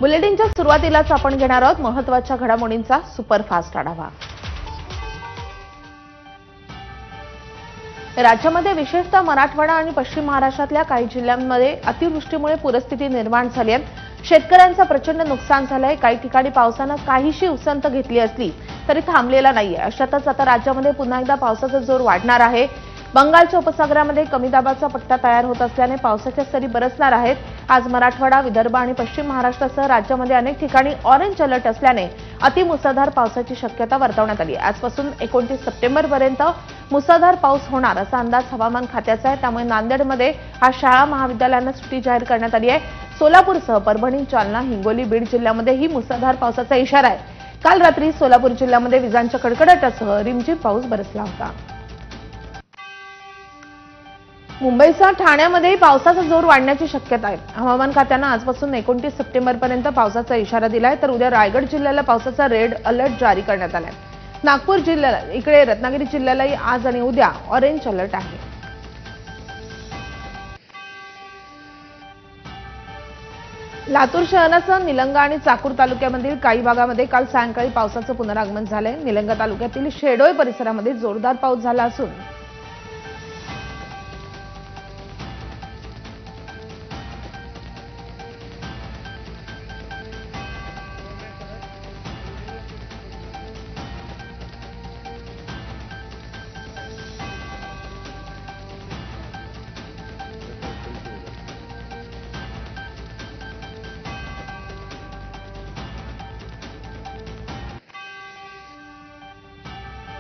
बुलेटिनच्या सुरुवातीलाच आपण घेणार आहोत महत्त्वाच्या घडामोडींचा सुपरफास्ट आढावा। राज्यामध्ये विशेषतः मराठवाडा आणि पश्चिम महाराष्ट्रातल्या काही जिल्ह्यांमध्ये अतिवृष्टीमुळे पूरस्थिती निर्माण झाली आहे। शेतकऱ्यांचं प्रचंड नुकसान झालंय। काही ठिकाणी पावसानं काहीशी उसंत घेतली असली तरी थांबलेला नाहीये। अशातच आता राज्यामध्ये पुन्हा एकदा पावसाचा जोर वाढणार आहे। बंगालच्या उपसागरामध्ये कमी दाबाचा पट्टा तयार होत असल्याने पावसाच्या सरी बरसणार आहेत। आज मराठवाडा, विदर्भ आणि पश्चिम महाराष्ट्रासह राज्यामध्ये अनेक ठिकाणी ऑरेंज अलर्ट असल्याने अतिमुसळधार पावसाची शक्यता वर्तवण्यात आली आहे। आजपासून 29 सप्टेंबरपर्यंत मुसळधार पाऊस होणार असा अंदाज हवामान खात्याचा आहे। त्यामुळे नांदेडमध्ये आज शाळा महाविद्यालयांना सुट्टी जाहीर करण्यात आली आहे। सोलापूरसह परभणी, जालना, हिंगोली, बीड जिल्ह्यामध्येही मुसळधार पावसाचा इशारा आहे। काल रात्री सोलापूर जिल्ह्यामध्ये विजांच्या कडकडाटासह रिमझिम पाऊस बरसला होता। मुंबईसह ठाण्यामध्ये पावसाचा जोर वाढण्याची शक्यता आहे। हवामान खात्याने आजपासून 29 सप्टेंबरपर्यंत पावसाचा इशारा दिलाय, तर उद्या रायगड जिल्ह्याला पावसाचा रेड अलर्ट जारी करण्यात आलाय। नागपूर जिल्ह्याला, इकडे रत्नागिरी जिल्ह्यालाही आज आणि उद्या ऑरेंज अलर्ट आहे। लातूर शहरासह निलंगा आणि चाकूर तालुक्यामधील काही भागामध्ये काल सायंकाळी पावसाचं पुनरागमन झालंय। निलंगा तालुक्यातील शेडोळ परिसरामध्ये जोरदार पाऊस झाला असून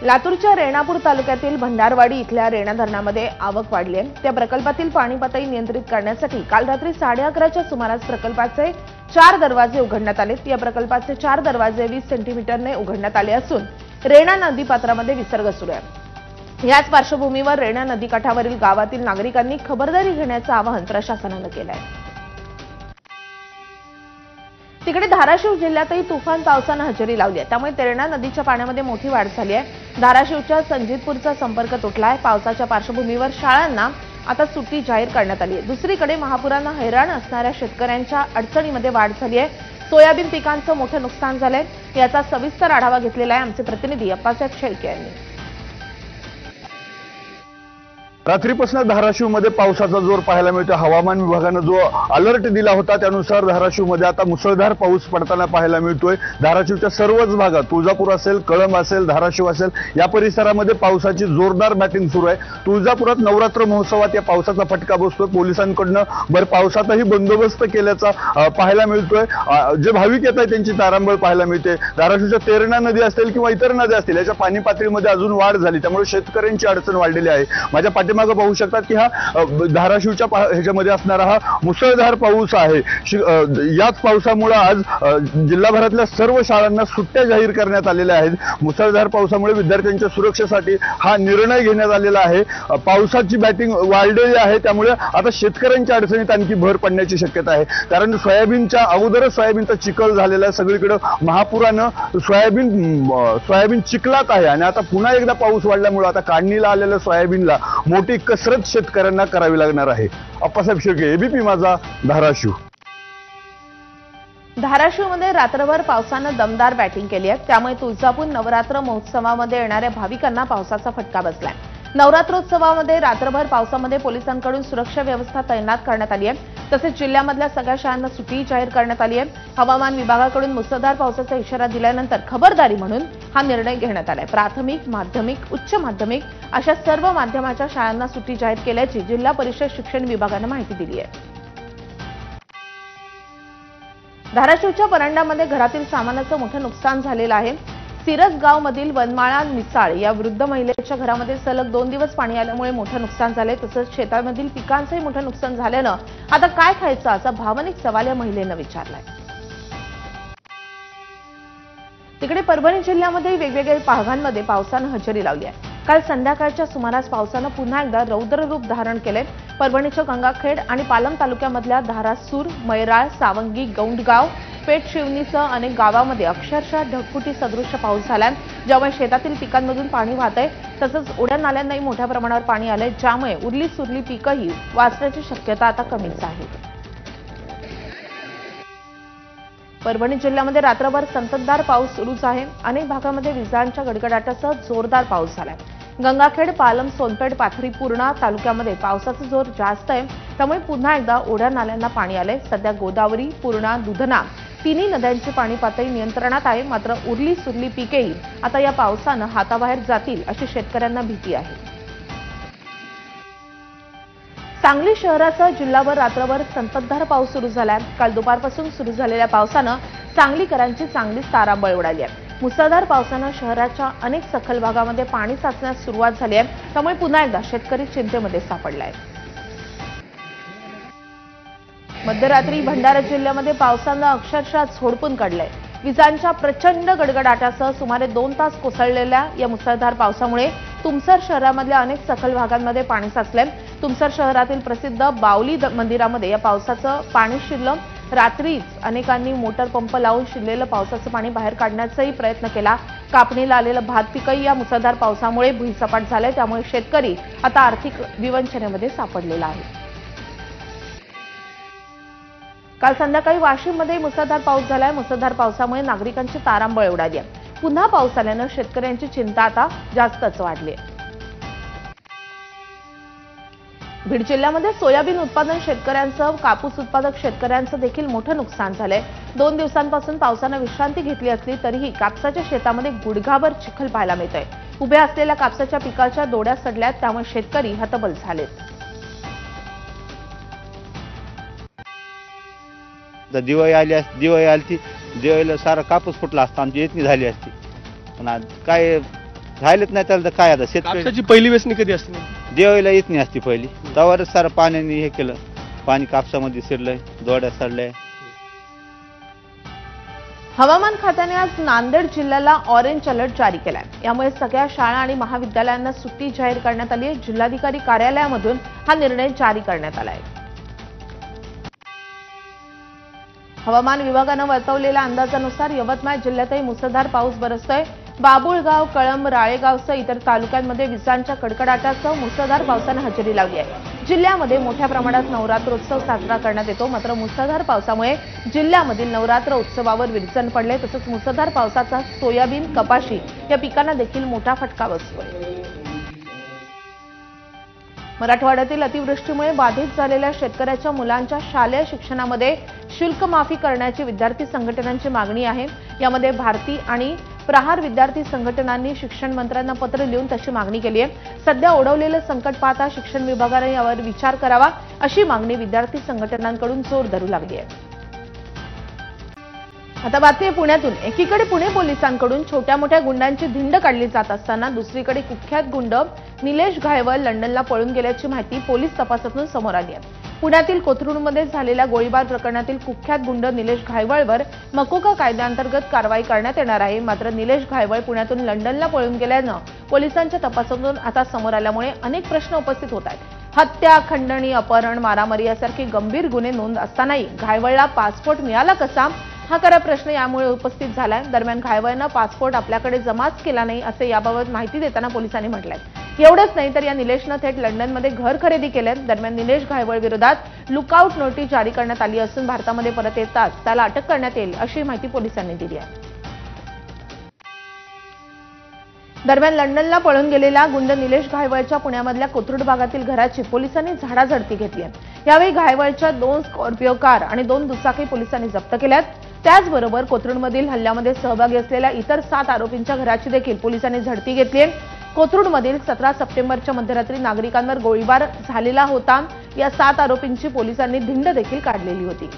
लातूरच्या रेणापूर तालुक्यातील भंडारवाडी इथल्या रेणा धरणामध्ये आवक वाढली आहे। त्या प्रकल्पातील पाणी पातळी नियंत्रित करण्यासाठी काल रात्री 11:30च्या सुमारास प्रकल्पाचे 4 दरवाजे उघडण्यात आले। या प्रकल्पाचे 4 दरवाजे 20 सेंटीमीटरने उघडण्यात आले असून रेणा नदीपात्रामध्ये विसर्ग सुरू आहे। याच पार्श्वभूमीवर रेणा नदीकाठावरील गावातील नागरिकांनी खबरदारी घेण्याचं आवाहन प्रशासनानं केलं आहे। तिकडे धाराशिव जिल्ह्यातही तुफान पावसानं हजेरी लावली आहे। त्यामुळे तेरणा नदीच्या पाण्यामध्ये मोठी वाढ झाली आहे। धाराशिवच्या संजीतपूरचा संपर्क तुटला आहे। पावसाच्या पार्श्वभूमीवर शाळांना आता सुट्टी जाहीर करण्यात आली आहे। दुसरीकडे महापुरानं हैराण असणाऱ्या शेतकऱ्यांच्या अडचणीमध्ये वाढ झाली आहे। सोयाबीन पिकांचं मोठं नुकसान झालंय। याचा सविस्तर आढावा घेतलेला आहे आमचे प्रतिनिधी अप्पासाहेब शेळके यांनी। रात्रीपासून धाराशिवमध्ये पावसाचा जोर पाहायला मिळतो। हवामान विभागानं जो अलर्ट दिला होता त्यानुसार धाराशिवमध्ये आता मुसळधार पाऊस पडताना पाहायला मिळतोय। धाराशिवच्या सर्वच भागात, तुळजापूर असेल, कळंब असेल, धाराशिव असेल, या परिसरामध्ये पावसाची जोरदार बॅटिंग सुरू आहे। तुळजापुरात नवरात्र महोत्सवात या पावसाचा फटका बसतोय। पोलिसांकडनं भर पावसातही बंदोबस्त केल्याचा पाहायला मिळतोय। जे भाविक येत आहेत त्यांची तारांबळ पाहायला मिळते। धाराशिवच्या तेरणा नदी असेल किंवा इतर नद्या असतील याच्या पाणी पातळीमध्ये अजून वाढ झाली, त्यामुळे शेतकऱ्यांची अडचण वाढलेली आहे। माझ्या मागे पाहू शकतात की हा धाराशिवच्या ह्याच्यामध्ये असणारा हा मुसळधार पाऊस आहे। याच पावसामुळे आज जिल्हाभरातल्या सर्व शाळांना सुट्ट्या जाहीर करण्यात आलेल्या आहेत। मुसळधार पावसामुळे विद्यार्थ्यांच्या सुरक्षेसाठी हा निर्णय घेण्यात आलेला आहे। पावसाची बॅटिंग वाढलेली आहे, त्यामुळे आता शेतकऱ्यांच्या अडचणीत आणखी भर पडण्याची शक्यता आहे। कारण सोयाबीनच्या अगोदरच सोयाबीनचा चिखल झालेला आहे। सगळीकडे महापुरानं सोयाबीन चिखलात आहे आणि आता पुन्हा एकदा पाऊस वाढल्यामुळे आता काढणीला आलेल्या सोयाबीनला मोठी कसरत शेतकऱ्यांना करावी लागणार आहे। अप्पासाहेब शेळके, एबीपी माझा, धाराशिव। धाराशिवमध्ये रात्रभर पावसानं दमदार बॅटिंग केली आहे। त्यामुळे तुळजापूर नवरात्र महोत्सवामध्ये येणाऱ्या भाविकांना पावसाचा फटका बसलाय। नवरात्रोत्सवामध्ये रात्रभर पावसामध्ये पोलिसांकडून सुरक्षा व्यवस्था तैनात करण्यात आली आहे। तसेच जिल्ह्यामधल्या सगळ्या शाळांना सुट्टी जाहीर करण्यात आली आहे। हवामान विभागाकडून मुसळधार पावसाचा इशारा दिल्यानंतर खबरदारी म्हणून हा निर्णय घेण्यात आलाय। प्राथमिक, माध्यमिक, उच्च माध्यमिक अशा सर्व माध्यमाच्या शाळांना सुट्टी जाहीर केल्याची जिल्हा परिषद शिक्षण विभागानं माहिती दिली आहे। धाराशिवच्या परांडामध्ये घरातील सामानाचं मोठं नुकसान झालेलं आहे। सिरसगावमधील वनमाळा मिसाळ या वृद्ध महिलेच्या घरामध्ये सलग 2 दिवस पाणी आल्यामुळे मोठं नुकसान झालंय। तसंच शेतामधील पिकांचंही मोठं नुकसान झाल्यानं आता काय खायचं असा भावनिक सवाल या महिलेनं विचारलाय। तिकडे परभणी जिल्ह्यामध्ये वेगवेगळ्या भागांमध्ये पावसानं हजेरी लावली आहे। काल संध्याकाळच्या सुमारास पावसानं पुन्हा एकदा रौद्र रूप धारण केले। परभणीच्या गंगाखेड आणि पालम तालुक्यामधल्या धारासूर, मैराळ, सावंगी, गौंडगाव, पेठ शिवणीसह अनेक गावांमध्ये अक्षरशः ढगफुटी सदृश्य पाऊस झाला, ज्यामुळे शेतातील पिकांमधून पाणी वाहतंय। तसंच उड्या नाल्यांनाही मोठ्या प्रमाणावर पाणी आलंय, ज्यामुळे उरली सुरली पिकंही वाचण्याची शक्यता आता कमीच आहे। परभणी जिल्ह्यामध्ये रात्रभर संततधार पाऊस सुरूच आहे। अनेक भागामध्ये विजांच्या गडगडाटासह जोरदार पाऊस झालाय। गंगाखेड, पालम, सोनपेठ, पाथरी, पूर्णा तालुक्यामध्ये पावसाचा जोर जास्त आहे, त्यामुळे पुन्हा एकदा ओढ्या नाल्यांना पाणी आलंय। सध्या गोदावरी, पूर्णा, दुधना तिन्ही नद्यांची पाणी पातळी नियंत्रणात आहे। मात्र उरली सुरली पिकेही आता या पावसानं हाताबाहेर जातील अशी शेतकऱ्यांना भीती आहे। सांगली शहरासह जिल्हाभर रात्रभर संततधार पाऊस सुरू झालाय। काल दुपारपासून सुरू झालेल्या पावसानं सांगलीकरांची चांगलीच तारांबळ उडाली आहे। मुसळधार पावसानं शहराच्या अनेक सखल भागामध्ये पाणी साचण्यास सुरुवात झाली आहे, त्यामुळे पुन्हा एकदा शेतकरी चिंतेमध्ये सापडलाय। मध्यरात्री भंडारा जिल्ह्यामध्ये पावसानं अक्षरशः झोडपून काढलंय। विजांच्या प्रचंड गडगडाटासह सुमारे 2 तास कोसळलेल्या या मुसळधार पावसामुळे तुमसर शहरामधल्या अनेक सखल भागांमध्ये पाणी साचलंय। तुमसर शहरातील प्रसिद्ध बावली मंदिरामध्ये या पावसाचं पाणी शिरलं। रात्रीच अनेकांनी मोटर पंप लावून शिरलेलं पावसाचं पाणी बाहेर काढण्याचाही प्रयत्न केला। कापणीला आलेलं भात पिकही या मुसळधार पावसामुळे भुईसपाट झालंय, त्यामुळे शेतकरी आता आर्थिक विवंचनेमध्ये सापडलेला आहे। काल संध्याकाळी वाशिममध्ये मुसळधार पाऊस झालाय। मुसळधार पावसामुळे नागरिकांची तारांबळ उडाली आहे। पुन्हा पाऊस आल्यानं शेतकऱ्यांची चिंता आता जास्तच वाढली आहे। बीड जिल्ह्यामध्ये सोयाबीन उत्पादन शेतकऱ्यांचं, कापूस उत्पादक शेतकऱ्यांचं देखील मोठं नुकसान झालंय। 2 दिवसांपासून पावसानं विश्रांती घेतली असली तरीही कापसाच्या शेतामध्ये गुडघाभर चिखल पाहायला मिळतोय। उभ्या असलेल्या कापसाच्या पिकाच्या दोड्या सडल्यात, त्यामुळे शेतकरी हतबल झालेत। दिवाळी आली दिवाळीला सारा कापूस फुटला असता, आमची येतनी झाली असती, पण आज काय झालेच नाही त्याला। तर काय आता शेतकऱ्याची पहिली वेचणी कधी असते? दिवाळीला येतनी असती पहिली, त्यावरच सारं पाण्याने हे केलं, पाणी कापसामध्ये शिरलंय, दोड्या सडल्या। हवामान खात्याने आज नांदेड जिल्ह्याला ऑरेंज अलर्ट जारी केलाय। यामुळे सगळ्या शाळा आणि महाविद्यालयांना सुट्टी जाहीर करण्यात आली आहे। जिल्हाधिकारी कार्यालयामधून हा निर्णय जारी करण्यात आलाय। हवामान विभागानं वर्तवलेल्या अंदाजानुसार यवतमाळ जिल्ह्यातही मुसळधार पाऊस बरसतोय। बाबुळगाव, कळंब, राळेगावसह इतर तालुक्यांमध्ये विजांच्या कडकडाटासह मुसळधार पावसानं हजेरी लावली आहे। जिल्ह्यामध्ये मोठ्या प्रमाणात नवरात्रोत्सव साजरा करण्यात येतो, मात्र मुसळधार पावसामुळे जिल्ह्यामधील नवरात्र उत्सवावर विरजण पडले। तसंच मुसळधार पावसाचा सोयाबीन, कपाशी या पिकांना देखील मोठा फटका बसतोय। मराठवाड्यातील अतिवृष्टीमुळे बाधित झालेल्या शेतकऱ्याच्या मुलांच्या शालेय शिक्षणामध्ये शुल्क माफी करण्याची विद्यार्थी संघटनांची मागणी आहे। यामध्ये भारती आणि प्रहार विद्यार्थी संघटनांनी शिक्षण मंत्र्यांना पत्र लिहून तशी मागणी केली आहे। सध्या ओढवलेलं संकट पाहता शिक्षण विभागाने यावर विचार करावा, अशी मागणी विद्यार्थी संघटनांकडून जोर धरू लागली आहे। आता बातमी पुण्यातून। एकीकडे पुणे पोलिसांकडून छोट्या मोठ्या गुंडांची धिंड काढली जात असताना दुसरीकडे कुख्यात गुंड निलेश घायवळ लंडनला पळून गेल्याची माहिती पोलीस तपासातून समोर आली आहे। पुण्यातील कोथरूडमध्ये झालेल्या गोळीबार प्रकरणातील कुख्यात गुंड निलेश घायवळवर मकोका कायद्याअंतर्गत कारवाई करण्यात येणार आहे। मात्र निलेश घायवळ पुण्यातून लंडनला पळून गेल्यानं पोलिसांच्या तपासातून आता समोर आल्यामुळे अनेक प्रश्न उपस्थित होत आहेत। हत्या, खंडणी, अपहरण, मारामारी यासारखे गंभीर गुन्हे नोंद असतानाही घायवळला पासपोर्ट मिळाला कसा, हा खरा प्रश्न यामुळे उपस्थित झालाय। दरम्यान घायवळनं पासपोर्ट आपल्याकडे जमाच केला नाही असे याबाबत माहिती देताना पोलिसांनी म्हटलंय। एवढंच नाही तर या निलेशनं थेट लंडनमध्ये घर खरेदी केलंय। दरम्यान निलेश घायवळ विरोधात लुकआउट नोटीस जारी करण्यात आली असून भारतामध्ये परत येताच त्याला अटक करण्यात येईल अशी माहिती पोलिसांनी दिली आहे। दरम्यान लंडनला पळून गेलेला गुंड निलेश घायवळच्या पुण्यामधल्या कोथरूड भागातील घराची पोलिसांनी झाडाझडती घेतली आहे। यावेळी घायवळच्या 2 स्कॉर्पिओ कार आणि 2 दुचाकी पोलिसांनी जप्त केल्यात। त्याचबरोबर कोथरूडमधील हल्ल्यामध्ये सहभागी असलेल्या इतर 7 आरोपींच्या घराची देखील पोलिसांनी झडती घेतली आहे। कोथरूडमधील 17 सप्टेंबरच्या मध्यरात्री नागरिकांवर गोळीबार झालेला होता। या 7 आरोपींची पोलिसांनी धिंड देखील काढलेली होती।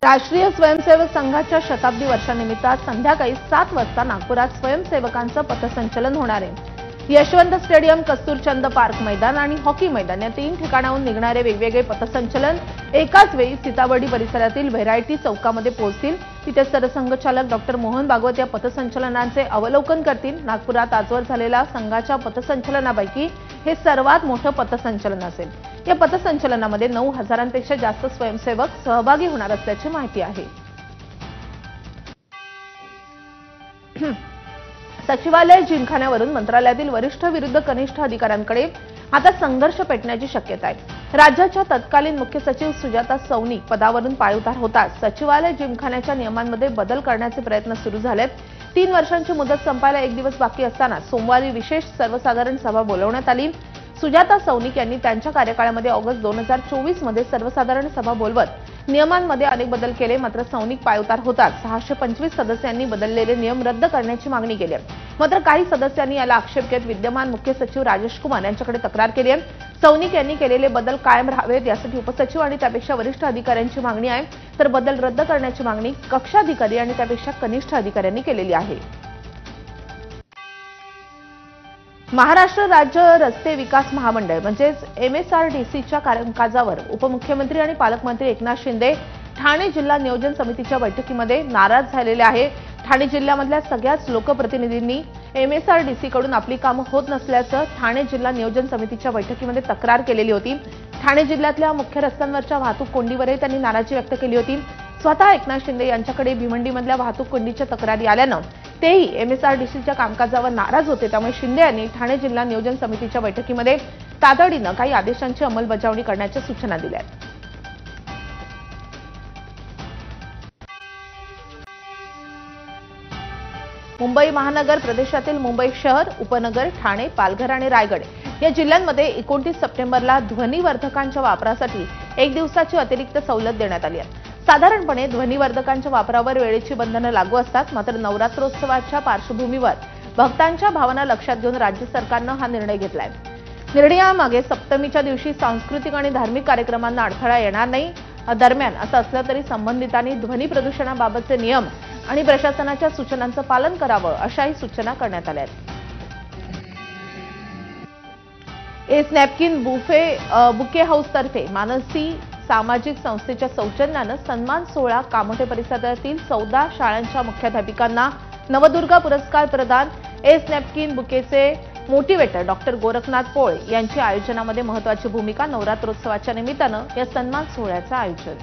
राष्ट्रीय स्वयंसेवक संघाच्या शताब्दी वर्षानिमित्त संध्याकाळी 7 वाजता नागपुरात स्वयंसेवकांचं पथसंचलन होणार आहे। यशवंत स्टेडियम, कस्तुरचंद पार्क मैदान आणि हॉकी मैदान या 3 ठिकाणाहून निघणारे वेगवेगळे पथसंचलन एकाच वेळी सीताबर्डी परिसरातील व्हेरायटी चौकामध्ये पोहोचतील। तिथे सरसंघचालक डॉक्टर मोहन भागवत या पथसंचलनांचे अवलोकन करतील। नागपुरात आजवर झालेल्या संघाच्या पथसंचलनापैकी हे सर्वात मोठं पथसंचलन असेल। या पथसंचलनामध्ये 9,000पेक्षा जास्त स्वयंसेवक सहभागी होणार असल्याची माहिती आहे। सचिवालय जिमखान्यावरून मंत्रालयातील वरिष्ठ विरुद्ध कनिष्ठ अधिकाऱ्यांकडे आता संघर्ष पेटण्याची शक्यता आहे। राज्याच्या तत्कालीन मुख्य सचिव सुजाता सौनिक पदावरून पायउतार होताच सचिवालय जिमखान्याच्या नियमांमध्ये बदल करण्याचे प्रयत्न सुरू झालेत. 3 वर्षांची मुदत संपायला 1 दिवस बाकी असताना सोमवारी विशेष सर्वसाधारण सभा बोलवण्यात आली. सुजाता सौनिक यांनी त्यांच्या कार्यकाळामध्ये ऑगस्ट 2024 मध्ये सर्वसाधारण सभा बोलवत नियमांमध्ये अनेक बदल केले. मात्र सौनिक पायउतार होताच 625 सदस्यांनी बदललेले नियम रद्द करण्याची मागणी केली. मात्र काही सदस्यांनी याला आक्षेप घेत विद्यमान मुख्य सचिव राजेश कुमार यांच्याकडे तक्रार केली आहे. सौनिक यांनी केलेले बदल कायम राहावेत यासाठी उपसचिव आणि त्यापेक्षा वरिष्ठ अधिकाऱ्यांची मागणी आहे, तर बदल रद्द करण्याची मागणी कक्षाधिकारी आणि त्यापेक्षा कनिष्ठ अधिकाऱ्यांनी केलेली आहे. महाराष्ट्र राज्य रस्ते विकास महामंडळ म्हणजेच MSRDCच्या कामकाजावर उपमुख्यमंत्री आणि पालकमंत्री एकनाथ शिंदे ठाणे जिल्हा नियोजन समितीच्या बैठकीमध्ये नाराज झालेले आहे. ठाणे जिल्ह्यामधल्या सगळ्याच लोकप्रतिनिधींनी MSRDCकडून आपली कामं होत नसल्याचं ठाणे जिल्हा नियोजन समितीच्या बैठकीमध्ये तक्रार केलेली होती. ठाणे जिल्ह्यातल्या मुख्य रस्त्यांवरच्या वाहतूक कोंडीवरही त्यांनी नाराजी व्यक्त केली होती. स्वतः एकनाथ शिंदे यांच्याकडे भिवंडीमधल्या वाहतूक कोंडीच्या तक्रारी आल्यानं तेही MSRDCच्या कामकाजावर नाराज होते. त्यामुळे शिंदे यांनी ठाणे जिल्हा नियोजन समितीच्या बैठकीमध्ये तातडीनं काही आदेशांची अंमलबजावणी करण्याच्या सूचना दिल्या. मुंबई महानगर प्रदेशातील मुंबई शहर, उपनगर, ठाणे, पालघर आणि रायगड या जिल्ह्यांमध्ये 29 सप्टेंबरला ध्वनिवर्धकांच्या वापरासाठी 1 दिवसाची अतिरिक्त सवलत देण्यात आली आहे. साधारणपणे ध्वनिवर्धकांच्या वापरावर वेळेची बंधनं लागू असतात. मात्र नवरात्रोत्सवाच्या पार्श्वभूमीवर भक्तांच्या भावना लक्षात घेऊन राज्य सरकारनं हा निर्णय घेतलाय. निर्णयामागे सप्तमीच्या दिवशी सांस्कृतिक आणि धार्मिक कार्यक्रमांना अडथळा येणार नाही. दरम्यान असं असलं तरी संबंधितांनी ध्वनी प्रदूषणाबाबतचे नियम आणि प्रशासनाच्या सूचनांचं पालन करावं अशाही सूचना करण्यात आल्या आहेत. एस नॅपकिन बुके हाऊसतर्फे मानसी सामाजिक संस्थेच्या सौजन्यानं सन्मान सोहळा कामोठे परिसरातील 14 शाळांच्या मुख्याध्यापिकांना नवदुर्गा पुरस्कार प्रदान. एस नॅपकिन बुकेचे मोटिवेटर डॉक्टर गोरखनाथ पोळ यांची आयोजनामध्ये महत्वाची भूमिका. नवरात्रोत्सवाच्या निमित्तानं या सन्मान सोहळ्याचं आयोजन.